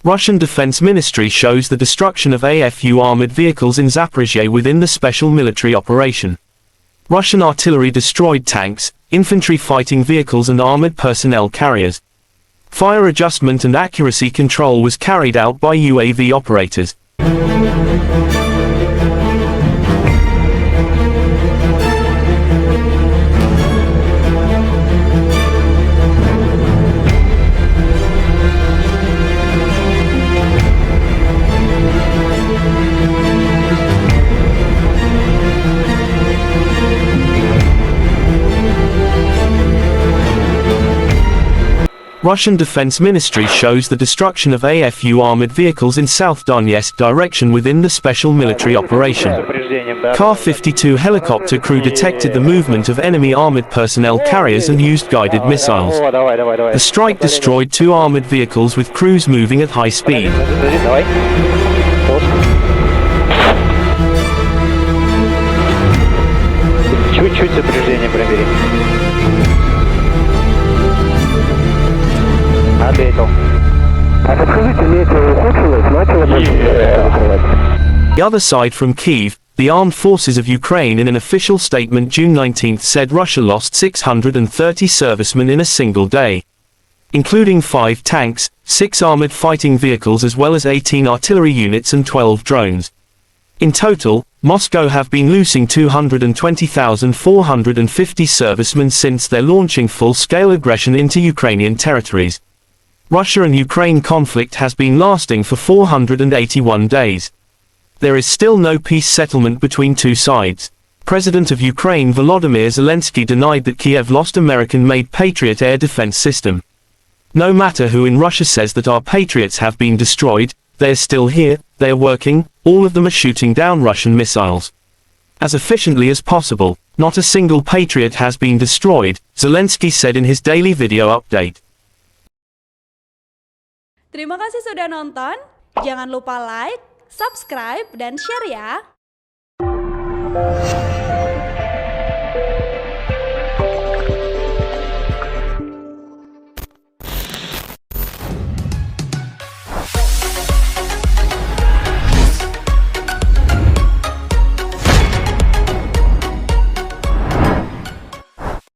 Russian Defense Ministry shows the destruction of AFU armored vehicles in Zaporizhzhia within the special military operation. Russian artillery destroyed tanks, infantry fighting vehicles and armored personnel carriers. Fire adjustment and accuracy control was carried out by UAV operators. Russian Defense Ministry shows the destruction of AFU armored vehicles in South Donetsk direction within the special military operation. Ka-52 helicopter crew detected the movement of enemy armored personnel carriers and used guided missiles. The strike destroyed 2 armored vehicles with crews moving at high speed. Чуть-чуть сопряжение пробери. Ответил. А подскажите, метео ухудшилось, начало The other side from Kyiv, the armed forces of Ukraine in an official statement June 19 said Russia lost 630 servicemen in a single day, including 5 tanks, 6 armored fighting vehicles as well as 18 artillery units and 12 drones. In total, Moscow have been losing 220,450 servicemen since their launching full-scale aggression into Ukrainian territories. Russia and Ukraine conflict has been lasting for 481 days. There is still no peace settlement between two sides. President of Ukraine Volodymyr Zelensky denied that Kiev lost American-made Patriot air defense system. No matter who in Russia says that our Patriots have been destroyed, they're still here, they're working, all of them are shooting down Russian missiles as efficiently as possible. Not a single Patriot has been destroyed, Zelensky said in his daily video update. Terima kasih sudah nonton, jangan lupa like, subscribe, dan share ya!